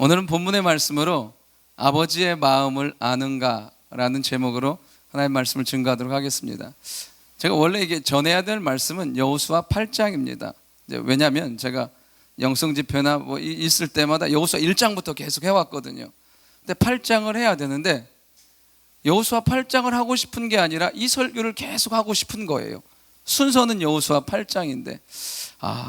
오늘은 본문의 말씀으로 아버지의 마음을 아는가 라는 제목으로 하나님의 말씀을 증거하도록 하겠습니다. 제가 원래 이게 전해야 될 말씀은 여호수아 8장입니다. 왜냐하면 제가 영성집회나 뭐 있을 때마다 여호수아 1장부터 계속 해왔거든요. 근데 8장을 해야 되는데 여호수아 8장을 하고 싶은 게 아니라 이 설교를 계속 하고 싶은 거예요. 순서는 여호수아 8장인데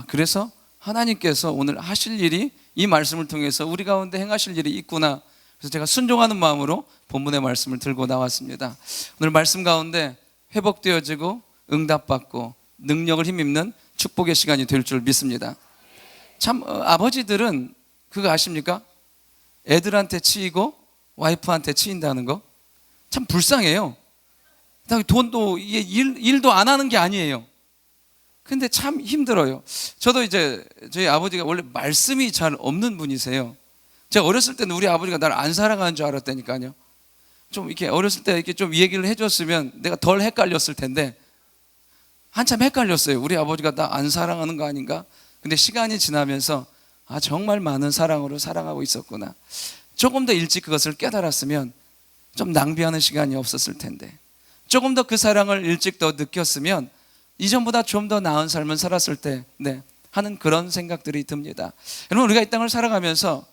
그래서 하나님께서 오늘 하실 일이 이 말씀을 통해서 우리 가운데 행하실 일이 있구나. 그래서 제가 순종하는 마음으로 본문의 말씀을 들고 나왔습니다. 오늘 말씀 가운데 회복되어지고 응답받고 능력을 힘입는 축복의 시간이 될 줄 믿습니다. 참 아버지들은 그거 아십니까? 애들한테 치이고 와이프한테 치인다는 거 참 불쌍해요. 돈도 일도 안 하는 게 아니에요. 근데 참 힘들어요. 저도 이제 저희 아버지가 원래 말씀이 잘 없는 분이세요. 제가 어렸을 때는 우리 아버지가 나를 안 사랑하는 줄 알았다니까요. 좀 이렇게 어렸을 때 이렇게 좀 얘기를 해줬으면 내가 덜 헷갈렸을 텐데 한참 헷갈렸어요. 우리 아버지가 나 안 사랑하는 거 아닌가? 근데 시간이 지나면서 정말 많은 사랑으로 사랑하고 있었구나. 조금 더 일찍 그것을 깨달았으면 좀 낭비하는 시간이 없었을 텐데, 조금 더 그 사랑을 일찍 더 느꼈으면 이전보다 좀 더 나은 삶을 살았을 때 하는 그런 생각들이 듭니다. 여러분, 우리가 이 땅을 살아가면서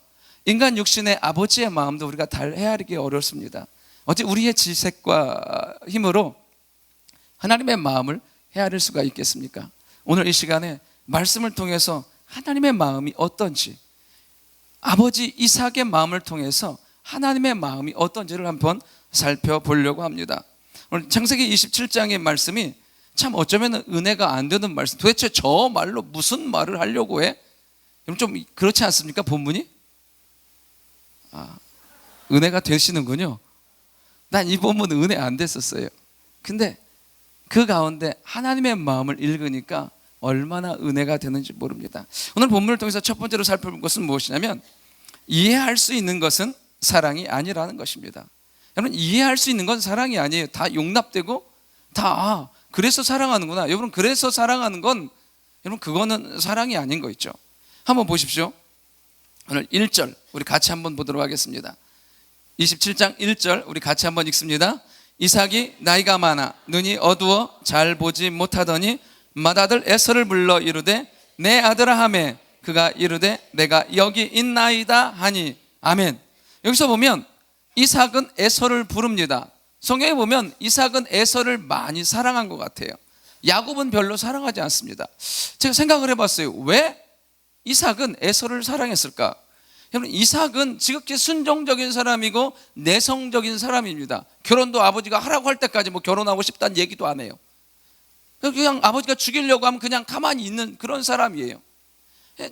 인간 육신의 아버지의 마음도 우리가 잘 헤아리기 어렵습니다. 어찌 우리의 지색과 힘으로 하나님의 마음을 헤아릴 수가 있겠습니까? 오늘 이 시간에 말씀을 통해서 하나님의 마음이 어떤지, 아버지 이삭의 마음을 통해서 하나님의 마음이 어떤지를 한번 살펴보려고 합니다. 오늘 창세기 27장의 말씀이 참 어쩌면 은혜가 안 되는 말씀, 도대체 저 말로 무슨 말을 하려고 해? 좀 그렇지 않습니까? 본문이? 은혜가 되시는군요. 난 이 본문 은혜 안 됐었어요. 근데 그 가운데 하나님의 마음을 읽으니까 얼마나 은혜가 되는지 모릅니다. 오늘 본문을 통해서 첫 번째로 살펴볼 것은 무엇이냐면, 이해할 수 있는 것은 사랑이 아니라는 것입니다. 여러분, 이해할 수 있는 건 사랑이 아니에요. 다 용납되고 다 그래서 사랑하는구나. 여러분, 그래서 사랑하는 건 여러분 그거는 사랑이 아닌 거 있죠. 한번 보십시오. 오늘 1절 우리 같이 한번 보도록 하겠습니다. 27장 1절 우리 같이 한번 읽습니다. 이삭이 나이가 많아 눈이 어두워 잘 보지 못하더니 맏아들 에서를 불러 이르되 내 아들아 하매 그가 이르되 내가 여기 있나이다 하니. 아멘. 여기서 보면 이삭은 에서를 부릅니다. 성경에 보면 이삭은 에서를 많이 사랑한 것 같아요. 야곱은 별로 사랑하지 않습니다. 제가 생각을 해봤어요. 왜 이삭은 에서를 사랑했을까? 여러분, 이삭은 지극히 순종적인 사람이고 내성적인 사람입니다. 결혼도 아버지가 하라고 할 때까지 결혼하고 싶다는 얘기도 안 해요. 그냥 아버지가 죽이려고 하면 그냥 가만히 있는 그런 사람이에요.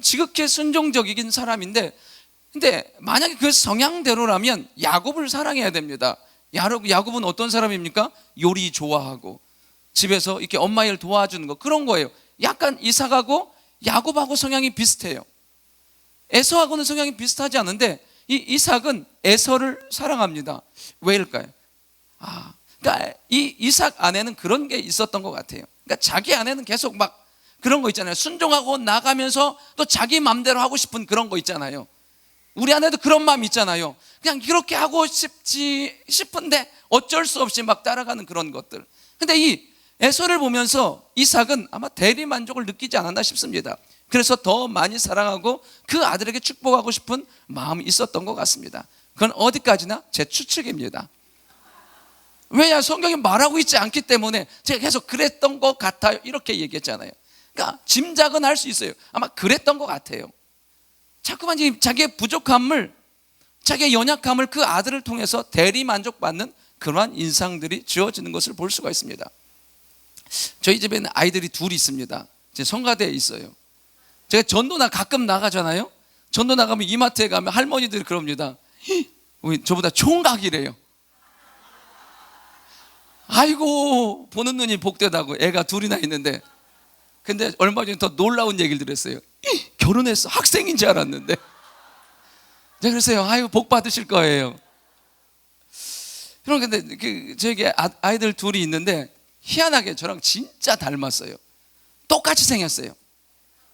지극히 순종적인 사람인데, 근데 만약에 그 성향대로라면 야곱을 사랑해야 됩니다. 야곱은 어떤 사람입니까? 요리 좋아하고 집에서 이렇게 엄마 일 도와주는 거, 그런 거예요. 약간 이삭하고 야곱하고 성향이 비슷해요. 에서하고는 성향이 비슷하지 않은데 이 이삭은 에서를 사랑합니다. 왜일까요? 그러니까 이 이삭 안에는 그런 게 있었던 것 같아요. 그러니까 자기 안에는 계속 그런 거 있잖아요. 순종하고 나가면서 또 자기 맘대로 하고 싶은 그런 거 있잖아요. 우리 안에도 그런 마음이 있잖아요. 그냥 그렇게 하고 싶은데 어쩔 수 없이 따라가는 그런 것들. 근데 이 에서를 보면서 이삭은 아마 대리 만족을 느끼지 않았나 싶습니다. 그래서 더 많이 사랑하고 그 아들에게 축복하고 싶은 마음이 있었던 것 같습니다. 그건 어디까지나 제 추측입니다. 왜냐? 성경이 말하고 있지 않기 때문에 제가 계속 그랬던 것 같아요 이렇게 얘기했잖아요. 그러니까 짐작은 할 수 있어요. 아마 그랬던 것 같아요. 자꾸만 자기의 부족함을, 자기의 연약함을 그 아들을 통해서 대리 만족받는 그러한 인상들이 지어지는 것을 볼 수가 있습니다. 저희 집에는 아이들이 둘이 있습니다. 제 성가대에 있어요. 제가 전도나 가끔 나가잖아요. 전도 나가면 이마트에 가면 할머니들이 그럽니다. 저보다 총각이래요. 아이고, 보는 눈이 복되다고. 애가 둘이나 있는데. 근데 얼마 전에 더 놀라운 얘기를 들었어요. 결혼했어. 학생인 줄 알았는데. 제가 그랬어요. 아이고, 복 받으실 거예요. 그런데 저에게 아이들 둘이 있는데 희한하게 저랑 진짜 닮았어요. 똑같이 생겼어요.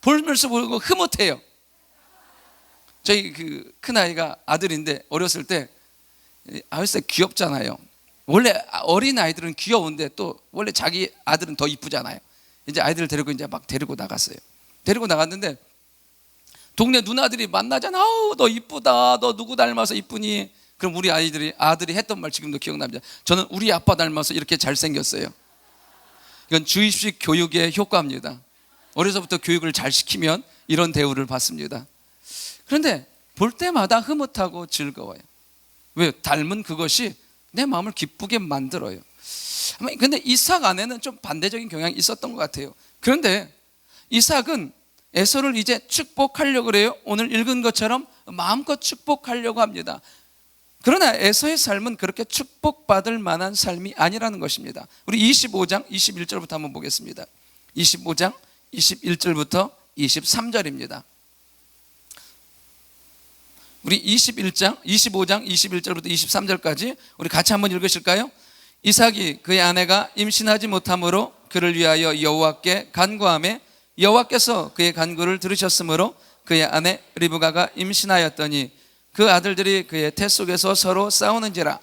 볼면서 보고 흐뭇해요. 저희 그 큰아이가 아들인데 어렸을 때 아들새 귀엽잖아요. 원래 어린 아이들은 귀여운데 또 원래 자기 아들은 더 이쁘잖아요. 이제 아이들을 데리고 이제 막 데리고 나갔어요. 데리고 나갔는데 동네 누나들이 만나잖아. 아우 너 이쁘다, 너 누구 닮아서 이쁘니? 그럼 우리 아들이 했던 말 지금도 기억납니다. 저는 우리 아빠 닮아서 이렇게 잘생겼어요. 이건 주입식 교육의 효과입니다. 어려서부터 교육을 잘 시키면 이런 대우를 받습니다. 그런데 볼 때마다 흐뭇하고 즐거워요. 왜요? 닮은 그것이 내 마음을 기쁘게 만들어요. 근데 이삭 안에는 좀 반대적인 경향이 있었던 것 같아요. 그런데 이삭은 에서를 이제 축복하려고 그래요. 오늘 읽은 것처럼 마음껏 축복하려고 합니다. 그러나 에서의 삶은 그렇게 축복받을 만한 삶이 아니라는 것입니다. 우리 25장 21절부터 한번 보겠습니다. 25장 21절부터 23절입니다. 우리 25장 21절부터 23절까지 우리 같이 한번 읽으실까요? 이삭이 그의 아내가 임신하지 못함으로 그를 위하여 여호와께 간구하매 여호와께서 그의 간구를 들으셨으므로 그의 아내 리브가가 임신하였더니 그 아들들이 그의 태 속에서 서로 싸우는지라.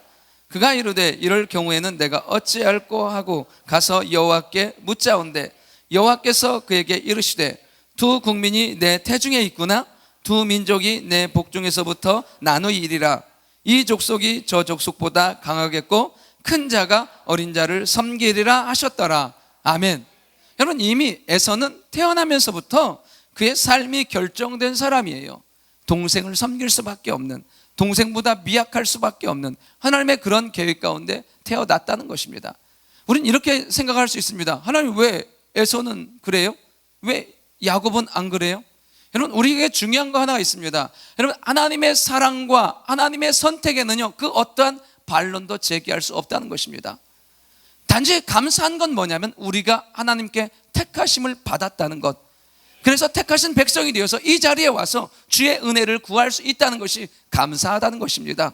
그가 이르되 이럴 경우에는 내가 어찌할꼬 하고 가서 여호와께 묻자온대 여호와께서 그에게 이르시되 두 국민이 내 태중에 있구나. 두 민족이 내 복중에서부터 나누이리라. 이 족속이 저 족속보다 강하겠고 큰 자가 어린 자를 섬기리라 하셨더라. 아멘. 여러분, 이미 에서는 태어나면서부터 그의 삶이 결정된 사람이에요. 동생을 섬길 수밖에 없는, 동생보다 미약할 수밖에 없는 하나님의 그런 계획 가운데 태어났다는 것입니다. 우린 이렇게 생각할 수 있습니다. 하나님, 왜 에서는 그래요? 왜 야곱은 안 그래요? 여러분, 우리에게 중요한 거 하나가 있습니다. 여러분, 하나님의 사랑과 하나님의 선택에는요 그 어떠한 반론도 제기할 수 없다는 것입니다. 단지 감사한 건 뭐냐면 우리가 하나님께 택하심을 받았다는 것, 그래서 택하신 백성이 되어서 이 자리에 와서 주의 은혜를 구할 수 있다는 것이 감사하다는 것입니다.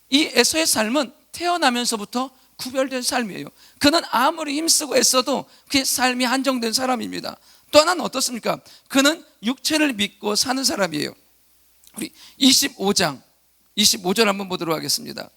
이 에서의 삶은 태어나면서부터 구별된 삶이에요. 그는 아무리 힘쓰고 애써도 그의 삶이 한정된 사람입니다. 또 하나는 어떻습니까? 그는 육체를 믿고 사는 사람이에요. 우리 25장 25절 한번 보도록 하겠습니다.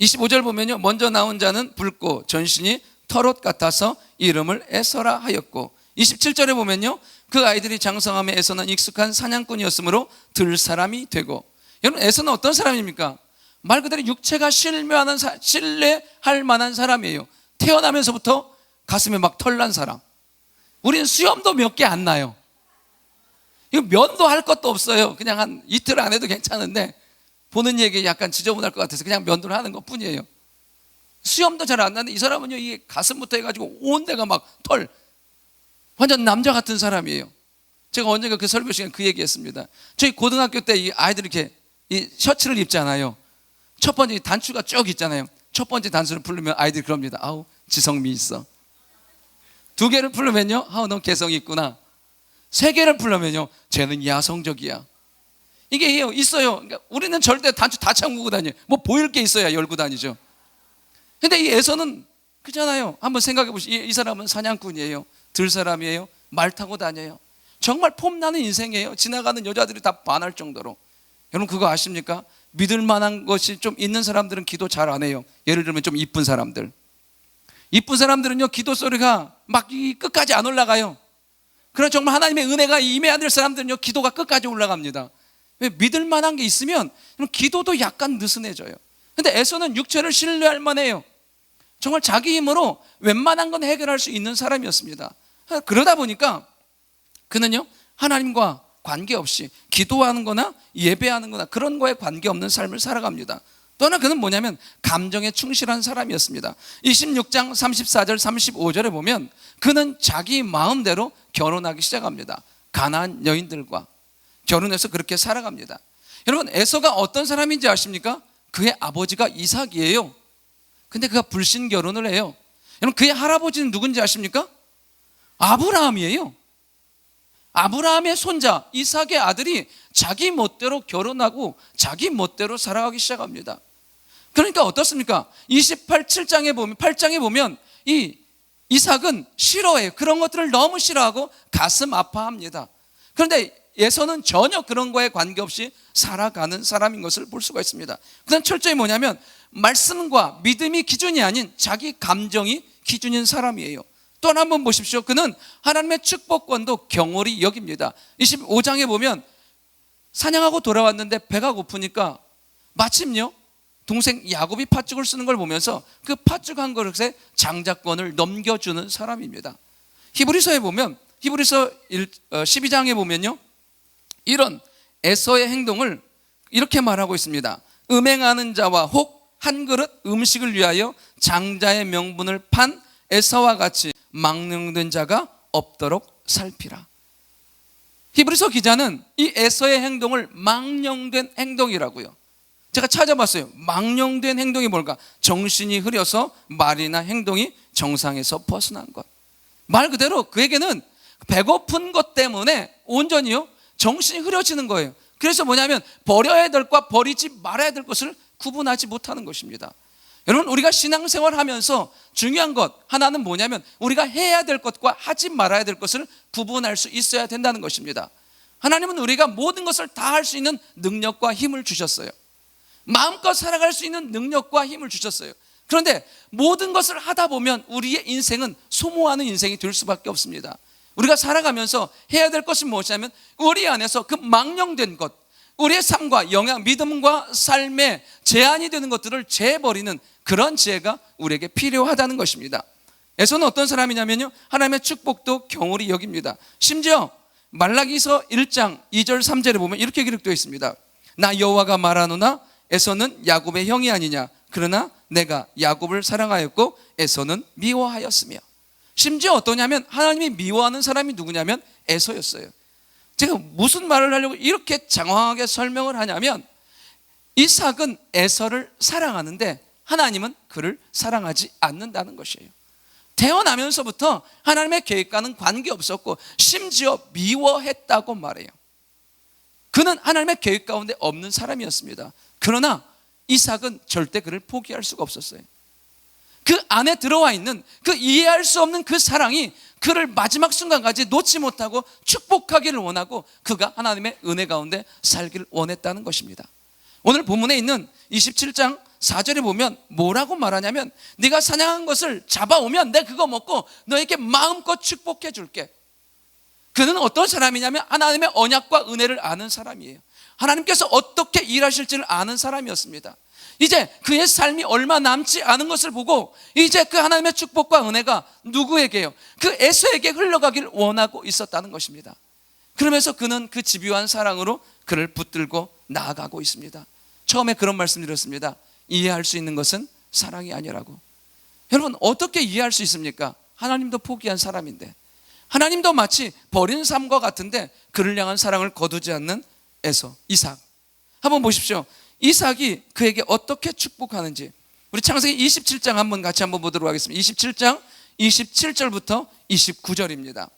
25절 보면요, 먼저 나온 자는 붉고 전신이 털옷 같아서 이름을 에서라 하였고, 27절에 보면요, 그 아이들이 장성함에 에서는 익숙한 사냥꾼이었으므로 들 사람이 되고. 여러분, 에서는 어떤 사람입니까? 말 그대로 육체가 신뢰할 만한 사람이에요. 태어나면서부터 가슴에 막 털난 사람. 우리는 수염도 몇 개 안 나요. 이거 면도 할 것도 없어요. 그냥 한 이틀 안 해도 괜찮은데 보는 얘기 약간 지저분할 것 같아서 그냥 면도를 하는 것 뿐이에요. 수염도 잘 안 나는데 이 사람은요, 이 가슴부터 해가지고 온 데가 막 털, 완전 남자 같은 사람이에요. 제가 언젠가 그 설교 시간에 그 얘기했습니다. 저희 고등학교 때 이 아이들이 이렇게 이 셔츠를 입잖아요. 첫 번째 단추가 쭉 있잖아요. 첫 번째 단추를 풀면 아이들이 그럽니다. 아우, 지성미 있어. 두 개를 풀면요, 아우, 넌 개성이 있구나. 세 개를 풀면요, 쟤는 야성적이야. 이게 있어요. 그러니까 우리는 절대 단추 다 잠그고 다녀요. 뭐 보일 게 있어야 열고 다니죠. 근데 이 에서는 그잖아요. 한번 생각해 보시죠. 이 사람은 사냥꾼이에요. 들 사람이에요. 말 타고 다녀요. 정말 폼나는 인생이에요. 지나가는 여자들이 다 반할 정도로. 여러분, 그거 아십니까? 믿을 만한 것이 좀 있는 사람들은 기도 잘 안 해요. 예를 들면 좀 이쁜 사람들. 이쁜 사람들은요, 기도 소리가 막 끝까지 안 올라가요. 그러나 정말 하나님의 은혜가 임해야 될 사람들은요, 기도가 끝까지 올라갑니다. 왜? 믿을 만한 게 있으면 기도도 약간 느슨해져요. 근데 에서는 육체를 신뢰할 만해요. 정말 자기 힘으로 웬만한 건 해결할 수 있는 사람이었습니다. 그러다 보니까 그는요, 하나님과 관계없이 기도하는 거나 예배하는 거나 그런 거에 관계없는 삶을 살아갑니다. 또 하나, 그는 뭐냐면 감정에 충실한 사람이었습니다. 26장 34절 35절에 보면 그는 자기 마음대로 결혼하기 시작합니다. 가나안 여인들과 결혼해서 그렇게 살아갑니다. 여러분, 에서가 어떤 사람인지 아십니까? 그의 아버지가 이삭이에요. 근데 그가 불신 결혼을 해요. 여러분, 그의 할아버지는 누군지 아십니까? 아브라함이에요. 아브라함의 손자 이삭의 아들이 자기 멋대로 결혼하고 자기 멋대로 살아가기 시작합니다. 그러니까 어떻습니까? 8장에 보면 이 이삭은 싫어해요. 그런 것들을 너무 싫어하고 가슴 아파합니다. 그런데 에서는 전혀 그런 거에 관계없이 살아가는 사람인 것을 볼 수가 있습니다. 그다음 철저히 뭐냐면 말씀과 믿음이 기준이 아닌 자기 감정이 기준인 사람이에요. 또 한번 보십시오. 그는 하나님의 축복권도 경홀히 여깁니다. 25장에 보면 사냥하고 돌아왔는데 배가 고프니까 마침요 동생 야곱이 팥죽을 쓰는 걸 보면서 그 팥죽 한 그릇에 장자권을 넘겨주는 사람입니다. 히브리서에 보면 히브리서 12장에 보면요 이런 에서의 행동을 이렇게 말하고 있습니다. 음행하는 자와 혹 한 그릇 음식을 위하여 장자의 명분을 판 에서와 같이 망령된 자가 없도록 살피라. 히브리서 기자는 이 에서의 행동을 망령된 행동이라고요. 제가 찾아봤어요. 망령된 행동이 뭘까? 정신이 흐려서 말이나 행동이 정상에서 벗어난 것. 말 그대로 그에게는 배고픈 것 때문에 온전히요 정신이 흐려지는 거예요. 그래서 뭐냐면 버려야 될 것과 버리지 말아야 될 것을 구분하지 못하는 것입니다. 여러분 우리가 신앙생활 하면서 중요한 것 하나는 뭐냐면 우리가 해야 될 것과 하지 말아야 될 것을 구분할 수 있어야 된다는 것입니다. 하나님은 우리가 모든 것을 다 할 수 있는 능력과 힘을 주셨어요. 마음껏 살아갈 수 있는 능력과 힘을 주셨어요. 그런데 모든 것을 하다 보면 우리의 인생은 소모하는 인생이 될 수밖에 없습니다. 우리가 살아가면서 해야 될 것은 무엇이냐면 우리 안에서 그 망령된 것, 우리의 삶과 영향, 믿음과 삶에 제한이 되는 것들을 재버리는 그런 지혜가 우리에게 필요하다는 것입니다. 에서는 어떤 사람이냐면요 하나님의 축복도 경홀히 여깁니다. 심지어 말라기서 1장 2절 3절에 보면 이렇게 기록되어 있습니다. 나 여호와가 말하노나 에서는 야곱의 형이 아니냐. 그러나 내가 야곱을 사랑하였고 에서는 미워하였으며. 심지어 어떠냐면 하나님이 미워하는 사람이 누구냐면 에서였어요. 제가 무슨 말을 하려고 이렇게 장황하게 설명을 하냐면 이삭은 에서를 사랑하는데 하나님은 그를 사랑하지 않는다는 것이에요. 태어나면서부터 하나님의 계획과는 관계없었고 심지어 미워했다고 말해요. 그는 하나님의 계획 가운데 없는 사람이었습니다. 그러나 이삭은 절대 그를 포기할 수가 없었어요. 그 안에 들어와 있는 그 이해할 수 없는 그 사랑이 그를 마지막 순간까지 놓지 못하고 축복하기를 원하고 그가 하나님의 은혜 가운데 살기를 원했다는 것입니다. 오늘 본문에 있는 27장 4절에 보면 뭐라고 말하냐면 네가 사냥한 것을 잡아오면 내가 그거 먹고 너에게 마음껏 축복해 줄게. 그는 어떤 사람이냐면 하나님의 언약과 은혜를 아는 사람이에요. 하나님께서 어떻게 일하실지를 아는 사람이었습니다. 이제 그의 삶이 얼마 남지 않은 것을 보고 이제 그 하나님의 축복과 은혜가 누구에게요? 그 에서에게 흘러가길 원하고 있었다는 것입니다. 그러면서 그는 그 집요한 사랑으로 그를 붙들고 나아가고 있습니다. 처음에 그런 말씀 드렸습니다. 이해할 수 있는 것은 사랑이 아니라고. 여러분 어떻게 이해할 수 있습니까? 하나님도 포기한 사람인데 하나님도 마치 버린 삶과 같은데 그를 향한 사랑을 거두지 않는 에서, 이삭. 한번 보십시오. 이삭이 그에게 어떻게 축복하는지 우리 창세기 27장 한번 같이 한번 보도록 하겠습니다. 27장 27절부터 29절입니다.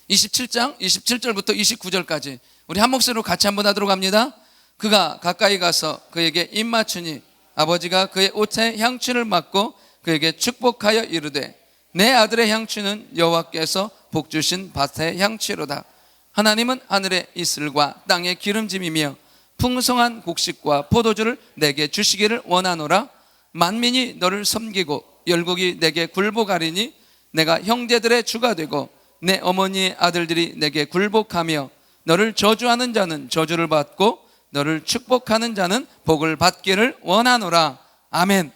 27장 27절부터 29절까지 우리 한 목소리로 같이 한번 하도록 합니다. 그가 가까이 가서 그에게 입 맞추니 아버지가 그의 옷에 향취를 맡고 그에게 축복하여 이르되 내 아들의 향취는 여호와께서 복 주신 밭의 향취로다. 하나님은 하늘의 이슬과 땅의 기름짐이며 풍성한 곡식과 포도주를 내게 주시기를 원하노라. 만민이 너를 섬기고 열국이 내게 굴복하리니 내가 형제들의 주가 되고 내 어머니의 아들들이 내게 굴복하며 너를 저주하는 자는 저주를 받고 너를 축복하는 자는 복을 받기를 원하노라. 아멘.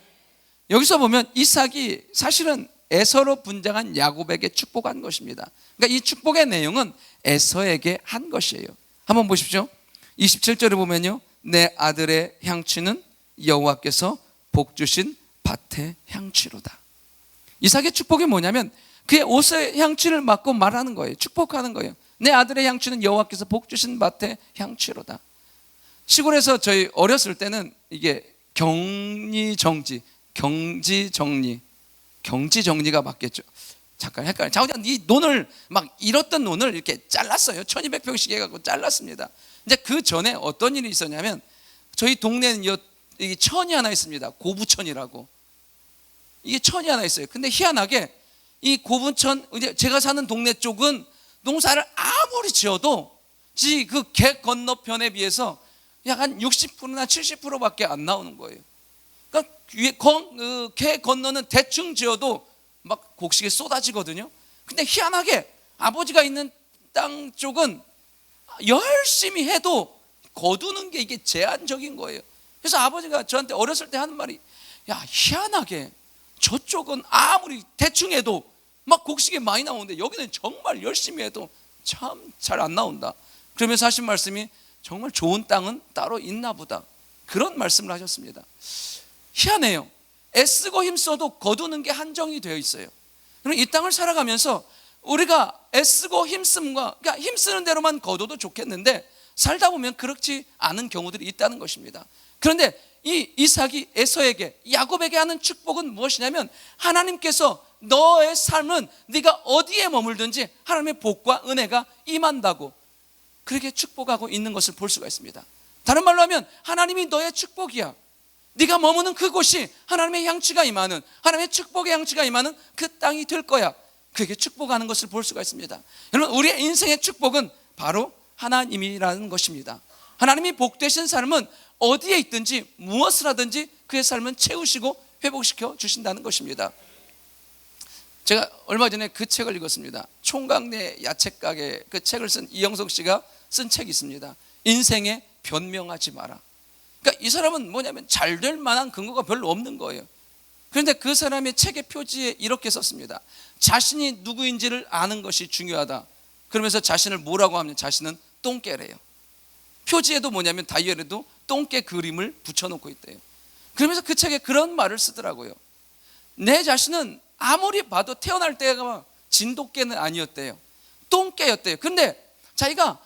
여기서 보면 이삭이 사실은 에서로 분장한 야곱에게 축복한 것입니다. 그러니까 이 축복의 내용은 에서에게 한 것이에요. 한번 보십시오. 27절에 보면요 내 아들의 향취는 여호와께서 복 주신 밭의 향취로다. 이삭의 축복이 뭐냐면 그의 옷의 향취를 맡고 말하는 거예요. 축복하는 거예요. 내 아들의 향취는 여호와께서 복 주신 밭의 향취로다. 시골에서 저희 어렸을 때는 이게 경리정지, 경지정리가 맞겠죠. 잠깐 헷갈려. 자우장 이 논을 막 잃었던 논을 이렇게 잘랐어요. 1200평씩 해갖고 잘랐습니다. 이제 그 전에 어떤 일이 있었냐면 저희 동네는 이 천이 하나 있습니다. 고부천이라고. 이게 천이 하나 있어요. 근데 희한하게 이 고부천, 이제 제가 사는 동네 쪽은 농사를 아무리 지어도 그 개 건너편에 비해서 약 한 60%나 70%밖에 안 나오는 거예요. 그러니까 개 건너는 대충 지어도 막 곡식이 쏟아지거든요. 근데 희한하게 아버지가 있는 땅 쪽은 열심히 해도 거두는 게 이게 제한적인 거예요. 그래서 아버지가 저한테 어렸을 때 하는 말이, 야, 희한하게 저쪽은 아무리 대충 해도 막 곡식이 많이 나오는데 여기는 정말 열심히 해도 참 잘 안 나온다. 그러면서 하신 말씀이, 정말 좋은 땅은 따로 있나 보다, 그런 말씀을 하셨습니다. 희한해요. 애쓰고 힘써도 거두는 게 한정이 되어 있어요. 그럼 이 땅을 살아가면서 우리가 애쓰고 힘씀과, 그러니까 힘쓰는 대로만 거둬도 좋겠는데 살다 보면 그렇지 않은 경우들이 있다는 것입니다. 그런데 이 이삭이 에서에게, 야곱에게 하는 축복은 무엇이냐면, 하나님께서 너의 삶은 네가 어디에 머물든지 하나님의 복과 은혜가 임한다고 그렇게 축복하고 있는 것을 볼 수가 있습니다. 다른 말로 하면 하나님이 너의 축복이야. 네가 머무는 그곳이 하나님의 향취가 임하는, 하나님의 축복의 향취가 임하는 그 땅이 될 거야. 그게 축복하는 것을 볼 수가 있습니다. 여러분, 우리의 인생의 축복은 바로 하나님이라는 것입니다. 하나님이 복되신 삶은 어디에 있든지 무엇을 하든지 그의 삶은 채우시고 회복시켜 주신다는 것입니다. 제가 얼마 전에 그 책을 읽었습니다. 총각내 야채가게, 그 책을 쓴 이영석 씨가 쓴 책이 있습니다. 인생에 변명하지 마라. 그러니까 이 사람은 뭐냐면 잘 될 만한 근거가 별로 없는 거예요. 그런데 그 사람의 책의 표지에 이렇게 썼습니다. 자신이 누구인지를 아는 것이 중요하다. 그러면서 자신을 뭐라고 하면, 자신은 똥개래요. 표지에도 뭐냐면 다이어리에도 똥개 그림을 붙여놓고 있대요. 그러면서 그 책에 그런 말을 쓰더라고요. 내 자신은 아무리 봐도 태어날 때가 진돗개는 아니었대요. 똥개였대요. 그런데 자기가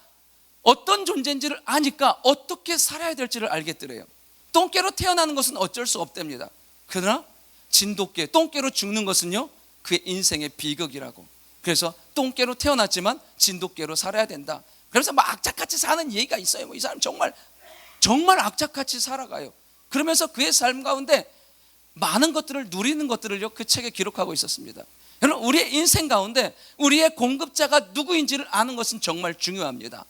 어떤 존재인지를 아니까 어떻게 살아야 될지를 알겠더래요. 똥개로 태어나는 것은 어쩔 수 없답니다. 그러나 진돗개, 똥개로 죽는 것은요, 그의 인생의 비극이라고. 그래서 똥개로 태어났지만 진돗개로 살아야 된다. 그래서 막 악착같이 사는 얘기가 있어요. 이 사람 정말 악착같이 살아가요. 그러면서 그의 삶 가운데 많은 것들을 누리는 것들을요, 그 책에 기록하고 있었습니다. 여러분, 우리의 인생 가운데 우리의 공급자가 누구인지를 아는 것은 정말 중요합니다.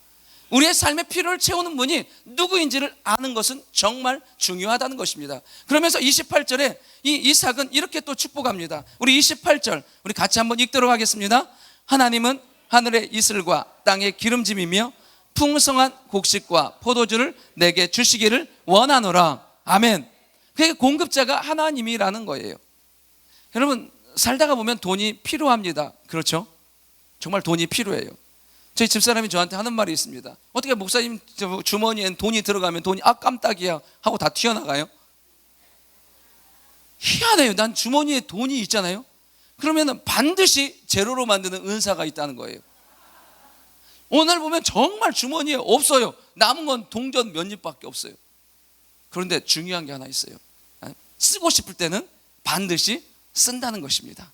우리의 삶의 필요를 채우는 분이 누구인지를 아는 것은 정말 중요하다는 것입니다. 그러면서 28절에 이 이삭은 이렇게 또 축복합니다. 우리 28절 우리 같이 한번 읽도록 하겠습니다. 하나님은 하늘의 이슬과 땅의 기름짐이며 풍성한 곡식과 포도주를 내게 주시기를 원하노라. 아멘. 그게 공급자가 하나님이라는 거예요. 여러분, 살다가 보면 돈이 필요합니다. 그렇죠? 정말 돈이 필요해요. 저희 집사람이 저한테 하는 말이 있습니다. 어떻게 목사님 주머니엔 돈이 들어가면 돈이 깜짝이야 하고 다 튀어나가요? 희한해요. 난 주머니에 돈이 있잖아요. 그러면 반드시 제로로 만드는 은사가 있다는 거예요. 오늘 보면 정말 주머니에 없어요. 남은 건 동전 몇 입밖에 없어요. 그런데 중요한 게 하나 있어요. 쓰고 싶을 때는 반드시 쓴다는 것입니다.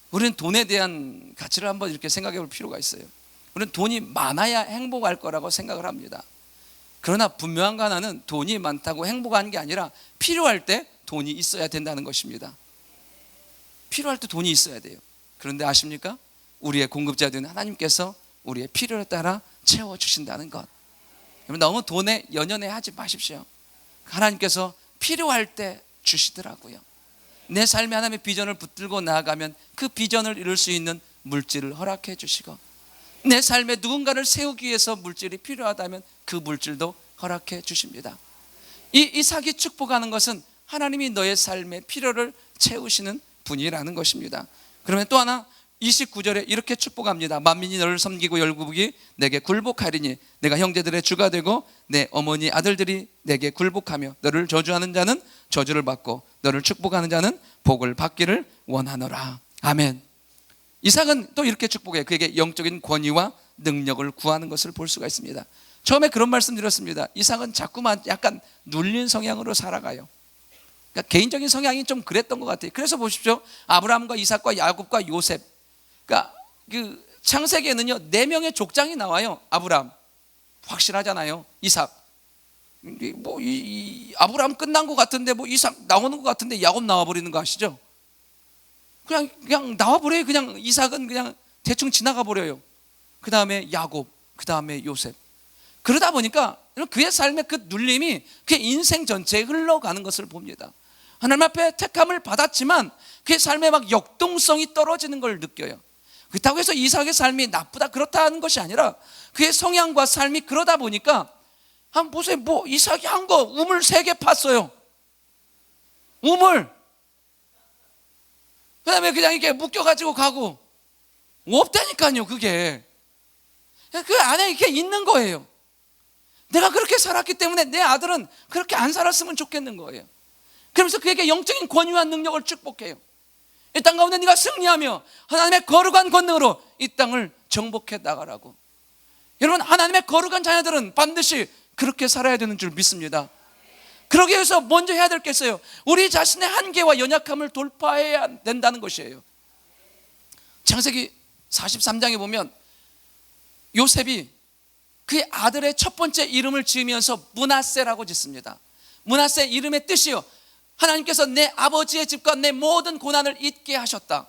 우리는 돈에 대한 가치를 한번 이렇게 생각해 볼 필요가 있어요. 우리는 돈이 많아야 행복할 거라고 생각을 합니다. 그러나 분명한 거 하나는, 돈이 많다고 행복한 게 아니라 필요할 때 돈이 있어야 된다는 것입니다. 필요할 때 돈이 있어야 돼요. 그런데 아십니까? 우리의 공급자된 하나님께서 우리의 필요에 따라 채워주신다는 것. 너무 돈에 연연해 하지 마십시오. 하나님께서 필요할 때 주시더라고요. 내 삶에 하나님의 비전을 붙들고 나아가면 그 비전을 이룰 수 있는 물질을 허락해 주시고, 내 삶에 누군가를 세우기 위해서 물질이 필요하다면 그 물질도 허락해 주십니다. 이 이삭이 축복하는 것은 하나님이 너의 삶의 필요를 채우시는 분이라는 것입니다. 그러면 또 하나 29절에 이렇게 축복합니다. 만민이 너를 섬기고 열국이 내게 굴복하리니 내가 형제들의 주가 되고 내 어머니 아들들이 내게 굴복하며 너를 저주하는 자는 저주를 받고 너를 축복하는 자는 복을 받기를 원하노라. 아멘. 이삭은 또 이렇게 축복해요. 그에게 영적인 권위와 능력을 구하는 것을 볼 수가 있습니다. 처음에 그런 말씀 드렸습니다. 이삭은 자꾸만 약간 눌린 성향으로 살아가요. 그러니까 개인적인 성향이 좀 그랬던 것 같아요. 그래서 보십시오. 아브라함과 이삭과 야곱과 요셉, 그러니까 그 창세기에는요 4명의 족장이 나와요. 아브라함 확실하잖아요. 이삭 아브라함 끝난 것 같은데 이삭 나오는 것 같은데 야곱 나와버리는 거 아시죠? 그냥 나와버려요. 그냥 이삭은 그냥 대충 지나가 버려요. 그 다음에 야곱, 그 다음에 요셉. 그러다 보니까 그의 삶의 그 눌림이 그의 인생 전체에 흘러가는 것을 봅니다. 하나님 앞에 택함을 받았지만 그의 삶에 막 역동성이 떨어지는 걸 느껴요. 그렇다고 해서 이삭의 삶이 나쁘다 그렇다는 것이 아니라 그의 성향과 삶이 그러다 보니까 한번 보세요. 뭐 이삭이 한 거 우물 3개 팠어요. 우물. 그 다음에 그냥 이렇게 묶여가지고 가고 없다니까요. 그게 그 안에 이렇게 있는 거예요. 내가 그렇게 살았기 때문에 내 아들은 그렇게 안 살았으면 좋겠는 거예요. 그러면서 그에게 영적인 권위와 능력을 축복해요. 이 땅 가운데 네가 승리하며 하나님의 거룩한 권능으로 이 땅을 정복해 나가라고. 여러분, 하나님의 거룩한 자녀들은 반드시 그렇게 살아야 되는 줄 믿습니다. 그러기 위해서 먼저 해야 될 게 있어요. 우리 자신의 한계와 연약함을 돌파해야 된다는 것이에요. 창세기 43장에 보면 요셉이 그의 아들의 첫 번째 이름을 지으면서 므낫세라고 짓습니다. 므낫세 이름의 뜻이요, 하나님께서 내 아버지의 집과 내 모든 고난을 잊게 하셨다.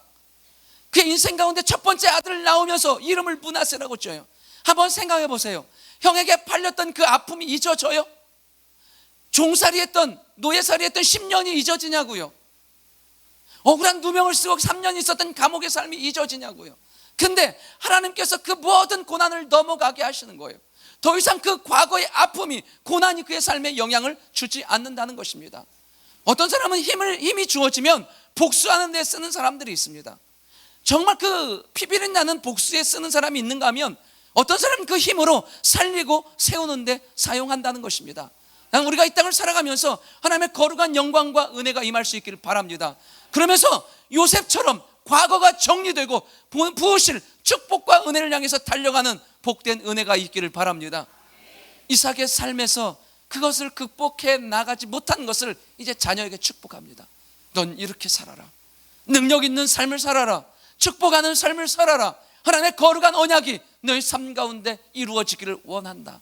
그의 인생 가운데 첫 번째 아들을 낳으면서 이름을 므낫세라고 지어요. 한번 생각해 보세요. 형에게 팔렸던 그 아픔이 잊어져요? 종살이 했던, 노예살이 했던 10년이 잊어지냐고요? 억울한 누명을 쓰고 3년 있었던 감옥의 삶이 잊어지냐고요? 근데 하나님께서 그 모든 고난을 넘어가게 하시는 거예요. 더 이상 그 과거의 아픔이, 고난이 그의 삶에 영향을 주지 않는다는 것입니다. 어떤 사람은 힘이 주어지면 복수하는 데 쓰는 사람들이 있습니다. 정말 그 피비린 나는 복수에 쓰는 사람이 있는가 하면 어떤 사람은 그 힘으로 살리고 세우는 데 사용한다는 것입니다. 우리가 이 땅을 살아가면서 하나님의 거룩한 영광과 은혜가 임할 수 있기를 바랍니다. 그러면서 요셉처럼 과거가 정리되고 부으실 축복과 은혜를 향해서 달려가는 복된 은혜가 있기를 바랍니다. 이삭의 삶에서 그것을 극복해 나가지 못한 것을 이제 자녀에게 축복합니다. 넌 이렇게 살아라. 능력 있는 삶을 살아라. 축복하는 삶을 살아라. 하나님의 거룩한 언약이 너희 삶 가운데 이루어지기를 원한다.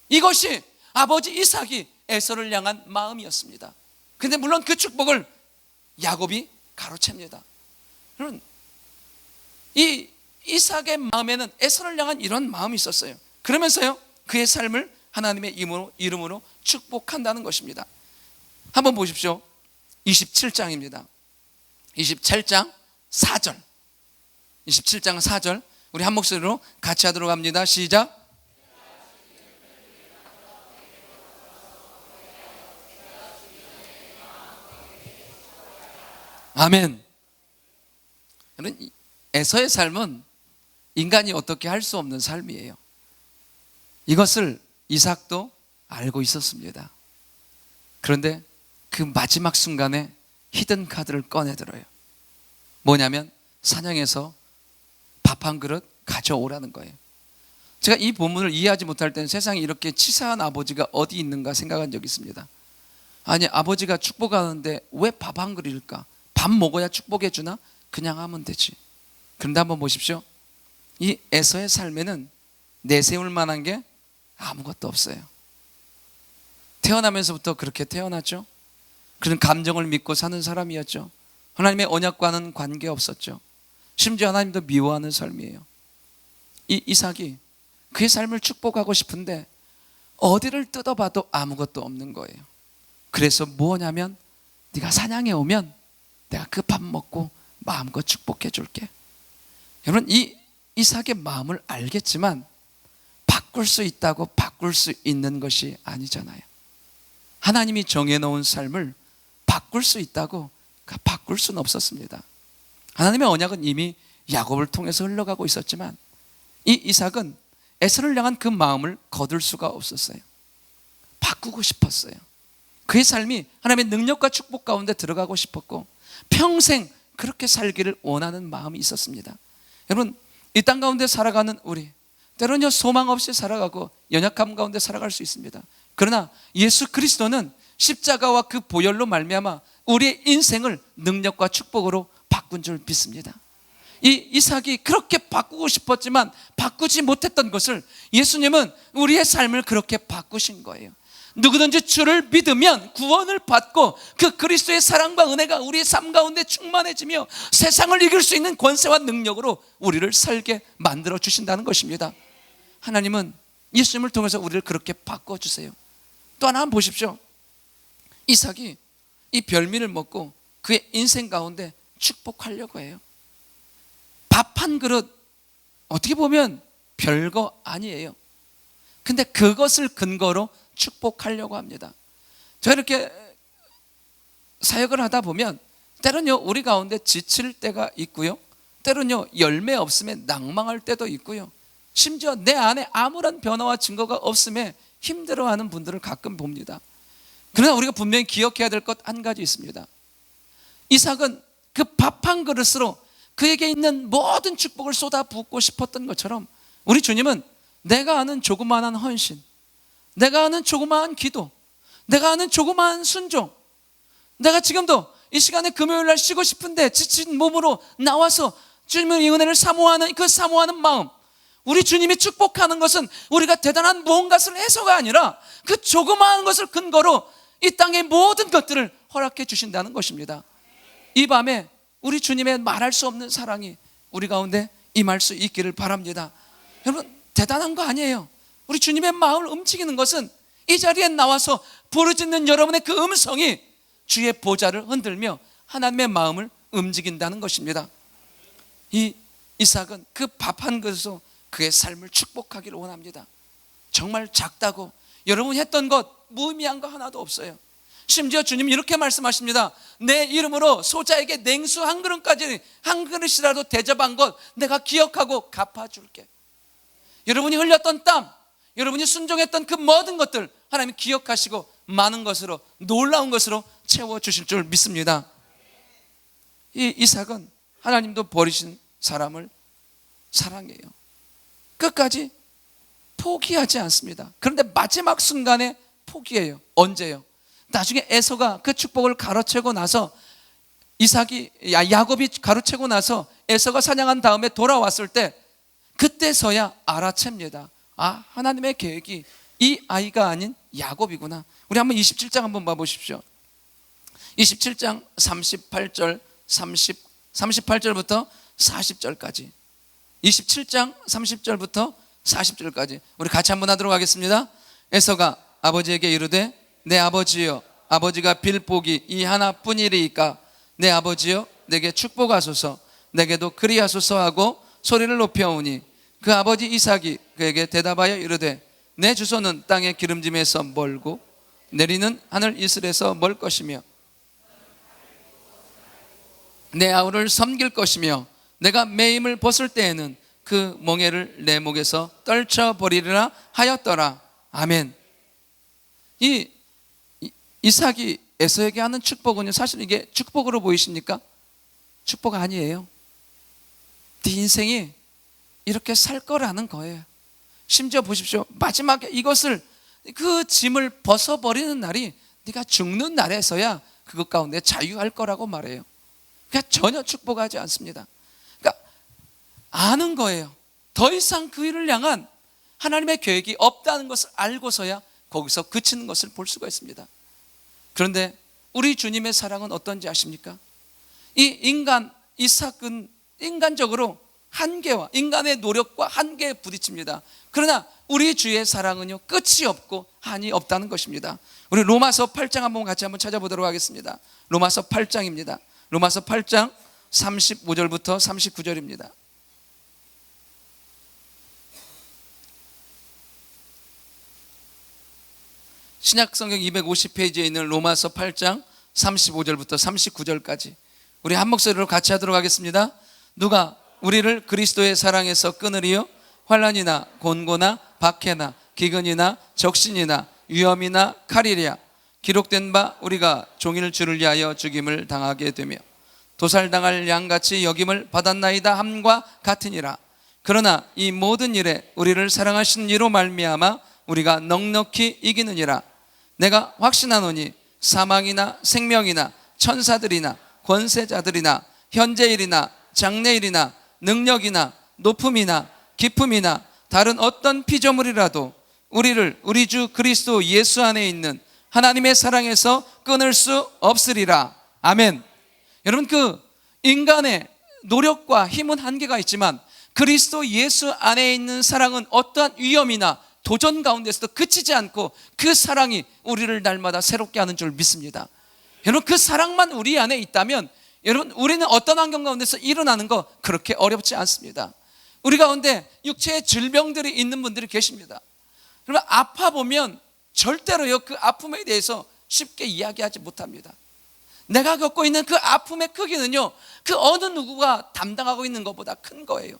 이것이 아버지 이삭이 에서를 향한 마음이었습니다. 근데 물론 그 축복을 야곱이 가로챕니다. 여러분, 이 이삭의 마음에는 에서를 향한 이런 마음이 있었어요. 그러면서요, 그의 삶을 하나님의 이름으로 축복한다는 것입니다. 한번 보십시오. 27장입니다. 27장 4절. 27장 4절. 우리 한 목소리로 같이 하도록 합니다. 시작. 아멘. 여러분, 에서의 삶은 인간이 어떻게 할 수 없는 삶이에요. 이것을 이삭도 알고 있었습니다. 그런데 그 마지막 순간에 히든 카드를 꺼내들어요. 뭐냐면 사냥에서 밥 한 그릇 가져오라는 거예요. 제가 이 본문을 이해하지 못할 때는 세상에 이렇게 치사한 아버지가 어디 있는가 생각한 적이 있습니다. 아니, 아버지가 축복하는데 왜 밥 한 그릇일까? 밥 먹어야 축복해 주나? 그냥 하면 되지. 그런데 한번 보십시오. 이 에서의 삶에는 내세울 만한 게 아무것도 없어요. 태어나면서부터 그렇게 태어났죠. 그런 감정을 믿고 사는 사람이었죠. 하나님의 언약과는 관계없었죠. 심지어 하나님도 미워하는 삶이에요. 이 이삭이 그의 삶을 축복하고 싶은데 어디를 뜯어봐도 아무것도 없는 거예요. 그래서 뭐냐면 네가 사냥해 오면 내가 그 밥 먹고 마음껏 축복해 줄게. 여러분, 이 이삭의 마음을 알겠지만 바꿀 수 있다고 바꿀 수 있는 것이 아니잖아요. 하나님이 정해놓은 삶을 바꿀 수 있다고 바꿀 수는 없었습니다. 하나님의 언약은 이미 야곱을 통해서 흘러가고 있었지만 이 이삭은 에서를 향한 그 마음을 거둘 수가 없었어요. 바꾸고 싶었어요. 그의 삶이 하나님의 능력과 축복 가운데 들어가고 싶었고 평생 그렇게 살기를 원하는 마음이 있었습니다. 여러분, 이 땅 가운데 살아가는 우리, 때로는 소망 없이 살아가고 연약함 가운데 살아갈 수 있습니다. 그러나 예수 그리스도는 십자가와 그 보혈로 말미암아 우리의 인생을 능력과 축복으로 바꾼 줄 믿습니다. 이 이삭이 그렇게 바꾸고 싶었지만 바꾸지 못했던 것을 예수님은 우리의 삶을 그렇게 바꾸신 거예요. 누구든지 주를 믿으면 구원을 받고 그 그리스도의 사랑과 은혜가 우리의 삶 가운데 충만해지며 세상을 이길 수 있는 권세와 능력으로 우리를 살게 만들어 주신다는 것입니다. 하나님은 예수님을 통해서 우리를 그렇게 바꿔주세요. 또 하나 한번 보십시오. 이삭이 이 별미를 먹고 그의 인생 가운데 축복하려고 해요. 밥 한 그릇, 어떻게 보면 별거 아니에요. 근데 그것을 근거로 축복하려고 합니다. 저 이렇게 사역을 하다 보면 때로는요, 우리 가운데 지칠 때가 있고요, 때로는요 열매 없음에 낭망할 때도 있고요, 심지어 내 안에 아무런 변화와 증거가 없음에 힘들어하는 분들을 가끔 봅니다. 그러나 우리가 분명히 기억해야 될 것 한 가지 있습니다. 이삭은 그 밥 한 그릇으로 그에게 있는 모든 축복을 쏟아붓고 싶었던 것처럼 우리 주님은 내가 아는 조그마한 헌신, 내가 아는 조그마한 기도, 내가 아는 조그마한 순종, 내가 지금도 이 시간에 금요일날 쉬고 싶은데 지친 몸으로 나와서 주님의 은혜를 사모하는 그 사모하는 마음, 우리 주님이 축복하는 것은 우리가 대단한 무언가를 해서가 아니라 그 조그마한 것을 근거로 이 땅의 모든 것들을 허락해 주신다는 것입니다. 이 밤에 우리 주님의 말할 수 없는 사랑이 우리 가운데 임할 수 있기를 바랍니다. 여러분, 대단한 거 아니에요. 우리 주님의 마음을 움직이는 것은 이 자리에 나와서 부르짖는 여러분의 그 음성이 주의 보좌를 흔들며 하나님의 마음을 움직인다는 것입니다. 이 이삭은 그 밥 한 그릇으로 그의 삶을 축복하기를 원합니다. 정말 작다고 여러분이 했던 것 무의미한 거 하나도 없어요. 심지어 주님이 이렇게 말씀하십니다. 내 이름으로 소자에게 냉수 한 그릇까지, 한 그릇이라도 대접한 것 내가 기억하고 갚아줄게. 여러분이 흘렸던 땀, 여러분이 순종했던 그 모든 것들 하나님이 기억하시고 많은 것으로, 놀라운 것으로 채워주실 줄 믿습니다. 이 이삭은 하나님도 버리신 사람을 사랑해요. 끝까지 포기하지 않습니다. 그런데 마지막 순간에 포기해요. 언제요? 나중에 에서가 그 축복을 가로채고 나서, 야곱이 가로채고 나서 에서가 사냥한 다음에 돌아왔을 때 그때서야 알아챕니다. 아, 하나님의 계획이 이 아이가 아닌 야곱이구나. 우리 한번 27장 한번 봐보십시오. 27장 38절 38절부터 40절까지, 27장 30절부터 40절까지 우리 같이 한번 하도록 하겠습니다. 에서가 아버지에게 이르되 내 아버지여, 아버지가 빌 복이 이 하나뿐이리이까 내 아버지여 내게 축복하소서, 내게도 그리하소서 하고 소리를 높여오니 그 아버지 이삭이 그에게 대답하여 이르되 내 주소는 땅의 기름짐에서 멀고 내리는 하늘 이슬에서 멀 것이며 내 아우를 섬길 것이며 내가 매임을 벗을 때에는 그 멍에를 내 목에서 떨쳐버리리라 하였더라. 아멘. 이 이삭이 에서에게 하는 축복은요, 사실 이게 축복으로 보이십니까? 축복 아니에요. 네 인생이 이렇게 살 거라는 거예요. 심지어 보십시오. 마지막에 이것을, 그 짐을 벗어버리는 날이 네가 죽는 날에서야 그것 가운데 자유할 거라고 말해요. 그러니까 전혀 축복하지 않습니다. 그러니까 아는 거예요. 더 이상 그 일을 향한 하나님의 계획이 없다는 것을 알고서야 거기서 그치는 것을 볼 수가 있습니다. 그런데 우리 주님의 사랑은 어떤지 아십니까? 이 이삭은 인간적으로 한계와 인간의 노력과 한계에 부딪힙니다. 그러나 우리 주의 사랑은요, 끝이 없고 한이 없다는 것입니다. 우리 로마서 8장 한번 같이 한번 찾아보도록 하겠습니다. 로마서 8장입니다. 로마서 8장 35절부터 39절입니다. 신약성경 250페이지에 있는 로마서 8장 35절부터 39절까지 우리 한 목소리로 같이 하도록 하겠습니다. 누가 우리를 그리스도의 사랑에서 끊으리요? 환난이나 곤고나 박해나 기근이나 적신이나 위험이나 칼이랴. 기록된 바 우리가 종일 주를 위하여 죽임을 당하게 되며 도살당할 양같이 여김을 받았나이다 함과 같으니라. 그러나 이 모든 일에 우리를 사랑하신 이로 말미암아 우리가 넉넉히 이기느니라. 내가 확신하노니 사망이나 생명이나 천사들이나 권세자들이나 현재일이나 장래일이나 능력이나 높음이나 깊음이나 다른 어떤 피조물이라도 우리를 우리 주 그리스도 예수 안에 있는 하나님의 사랑에서 끊을 수 없으리라. 아멘. 여러분, 그 인간의 노력과 힘은 한계가 있지만 그리스도 예수 안에 있는 사랑은 어떠한 위험이나 도전 가운데서도 그치지 않고 그 사랑이 우리를 날마다 새롭게 하는 줄 믿습니다. 여러분, 그 사랑만 우리 안에 있다면 여러분, 우리는 어떤 환경 가운데서 일어나는 거 그렇게 어렵지 않습니다. 우리 가운데 육체의 질병들이 있는 분들이 계십니다. 그러면 아파 보면 절대로요 그 아픔에 대해서 쉽게 이야기하지 못합니다. 내가 겪고 있는 그 아픔의 크기는요 그 어느 누구가 담당하고 있는 것보다 큰 거예요.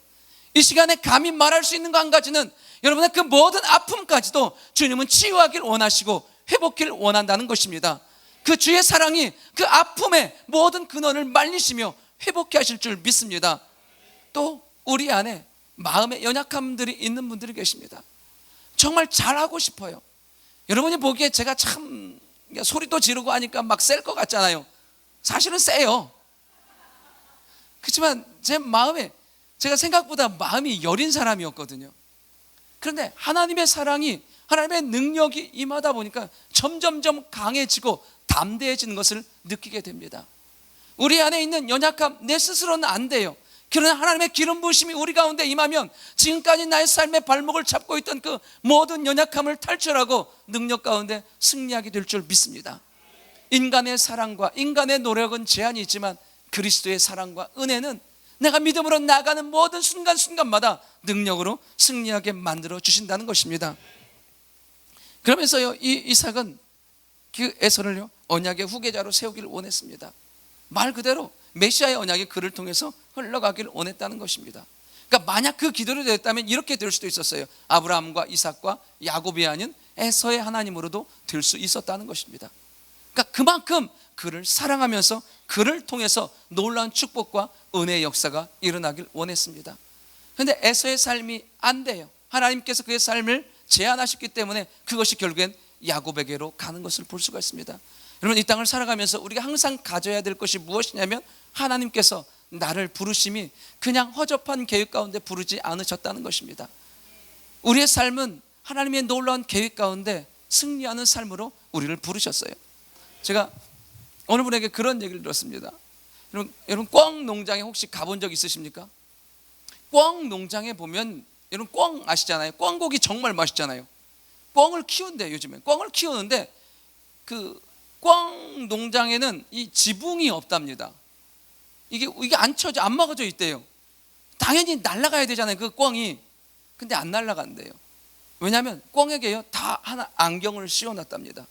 이 시간에 감히 말할 수 있는 거 한 가지는 여러분의 그 모든 아픔까지도 주님은 치유하길 원하시고 회복길 원한다는 것입니다. 그 주의 사랑이 그 아픔의 모든 근원을 말리시며 회복케 하실 줄 믿습니다. 또 우리 안에 마음의 연약함들이 있는 분들이 계십니다. 정말 잘하고 싶어요. 여러분이 보기에 제가 참 소리도 지르고 하니까 막 셀 것 같잖아요. 사실은 세요. 그렇지만 제 마음에 제가 생각보다 마음이 여린 사람이었거든요. 그런데 하나님의 사랑이, 하나님의 능력이 임하다 보니까 점점점 강해지고 담대해지는 것을 느끼게 됩니다. 우리 안에 있는 연약함 내 스스로는 안 돼요. 그러나 하나님의 기름 부으심이 우리 가운데 임하면 지금까지 나의 삶의 발목을 잡고 있던 그 모든 연약함을 탈출하고 능력 가운데 승리하게 될 줄 믿습니다. 인간의 사랑과 인간의 노력은 제한이 있지만 그리스도의 사랑과 은혜는 내가 믿음으로 나아가는 모든 순간순간마다 능력으로 승리하게 만들어 주신다는 것입니다. 그러면서요 이 이삭은 그 에서를요 언약의 후계자로 세우기를 원했습니다. 말 그대로 메시아의 언약이 그를 통해서 흘러가기를 원했다는 것입니다. 그러니까 만약 그 기도를 드렸다면 이렇게 될 수도 있었어요. 아브라함과 이삭과 야곱이 아닌 에서의 하나님으로도 될 수 있었다는 것입니다. 그러니까 그만큼 그를 사랑하면서 그를 통해서 놀라운 축복과 은혜의 역사가 일어나길 원했습니다. 그런데 에서의 삶이 안 돼요. 하나님께서 그의 삶을 제한하셨기 때문에 그것이 결국엔 야곱에게로 가는 것을 볼 수가 있습니다. 여러분, 이 땅을 살아가면서 우리가 항상 가져야 될 것이 무엇이냐면 하나님께서 나를 부르심이 그냥 허접한 계획 가운데 부르지 않으셨다는 것입니다. 우리의 삶은 하나님의 놀라운 계획 가운데 승리하는 삶으로 우리를 부르셨어요. 제가 어느 분에게 그런 얘기를 들었습니다. 여러분 꿩 농장에 혹시 가본 적 있으십니까? 꿩 농장에 보면 여러분 꿩 아시잖아요. 꿩고기 정말 맛있잖아요. 꿩을 키운대. 요즘에 꿩을 키우는데 그 꿩 농장에는 이 지붕이 없답니다. 이게 안 쳐져, 안 막아져 있대요. 당연히 날아가야 되잖아요 그 꿩이. 근데 안 날아간대요. 왜냐하면 꿩에게요 다 하나 안경을 씌워놨답니다.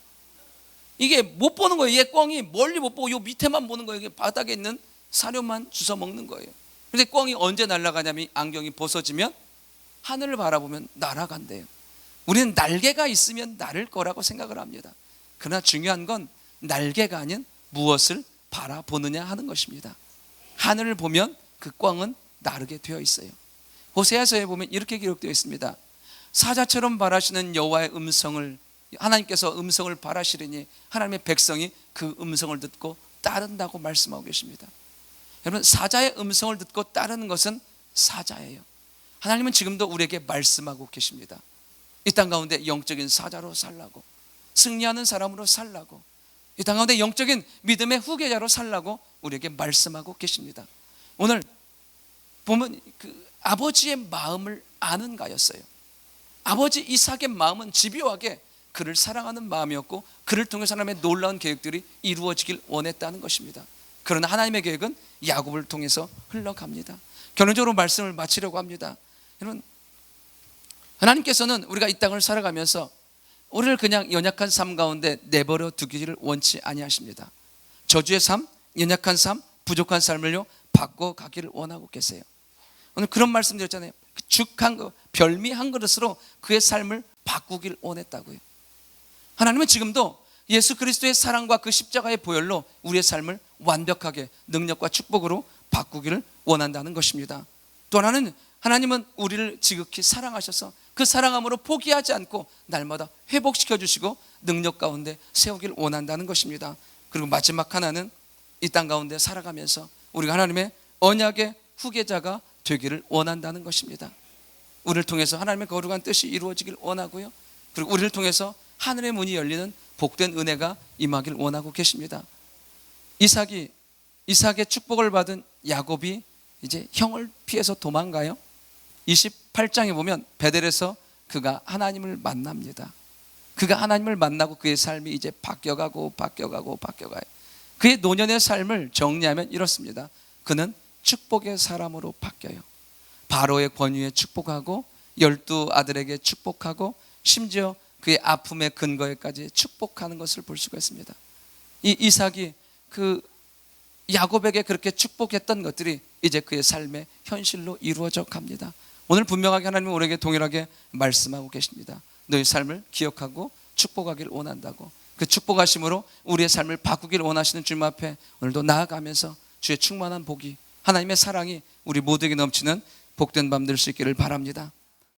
이게 못 보는 거예요. 얘 꿩이 멀리 못 보고 요 밑에만 보는 거예요. 이게 바닥에 있는 사료만 주워 먹는 거예요. 그런데 꿩이 언제 날아가냐면 안경이 벗어지면 하늘을 바라보면 날아간대요. 우리는 날개가 있으면 날을 거라고 생각을 합니다. 그러나 중요한 건 날개가 아닌 무엇을 바라보느냐 하는 것입니다. 하늘을 보면 그 꿩은 나르게 되어 있어요. 호세아서에 보면 이렇게 기록되어 있습니다. 사자처럼 바라시는 여호와의 음성을, 하나님께서 음성을 바라시리니 하나님의 백성이 그 음성을 듣고 따른다고 말씀하고 계십니다. 여러분, 사자의 음성을 듣고 따르는 것은 사자예요. 하나님은 지금도 우리에게 말씀하고 계십니다. 이 땅 가운데 영적인 사자로 살라고, 승리하는 사람으로 살라고, 이 땅 가운데 영적인 믿음의 후계자로 살라고 우리에게 말씀하고 계십니다. 오늘 보면 그 아버지의 마음을 아는 가였어요. 아버지 이삭의 마음은 집요하게 그를 사랑하는 마음이었고 그를 통해서 하나님의 놀라운 계획들이 이루어지길 원했다는 것입니다. 그러나 하나님의 계획은 야곱을 통해서 흘러갑니다. 결론적으로 말씀을 마치려고 합니다. 여러분, 하나님께서는 우리가 이 땅을 살아가면서 우리를 그냥 연약한 삶 가운데 내버려 두기를 원치 아니하십니다. 저주의 삶, 연약한 삶, 부족한 삶을요 바꿔가기를 원하고 계세요. 오늘 그런 말씀 드렸잖아요. 죽한 거, 별미 한 그릇으로 그의 삶을 바꾸길 원했다고요. 하나님은 지금도 예수 그리스도의 사랑과 그 십자가의 보혈로 우리의 삶을 완벽하게 능력과 축복으로 바꾸기를 원한다는 것입니다. 또 하나는 하나님은 우리를 지극히 사랑하셔서 그 사랑함으로 포기하지 않고 날마다 회복시켜 주시고 능력 가운데 세우길 원한다는 것입니다. 그리고 마지막 하나는 이 땅 가운데 살아가면서 우리가 하나님의 언약의 후계자가 되기를 원한다는 것입니다. 우리를 통해서 하나님의 거룩한 뜻이 이루어지길 원하고요, 그리고 우리를 통해서 하늘의 문이 열리는 복된 은혜가 임하길 원하고 계십니다. 이삭의 축복을 받은 야곱이 이제 형을 피해서 도망가요. 28장에 보면 베델에서 그가 하나님을 만납니다. 그가 하나님을 만나고 그의 삶이 이제 바뀌어가고 바뀌어가요. 그의 노년의 삶을 정리하면 이렇습니다. 그는 축복의 사람으로 바뀌어요. 바로의 권위에 축복하고 12 아들에게 축복하고 심지어 그의 아픔의 근거에까지 축복하는 것을 볼 수가 있습니다. 이 이삭이 그 야곱에게 그렇게 축복했던 것들이 이제 그의 삶의 현실로 이루어져 갑니다. 오늘 분명하게 하나님은 우리에게 동일하게 말씀하고 계십니다. 너희 삶을 기억하고 축복하기를 원한다고. 그 축복하심으로 우리의 삶을 바꾸기를 원하시는 주님 앞에 오늘도 나아가면서 주의 충만한 복이, 하나님의 사랑이 우리 모두에게 넘치는 복된 밤 될 수 있기를 바랍니다.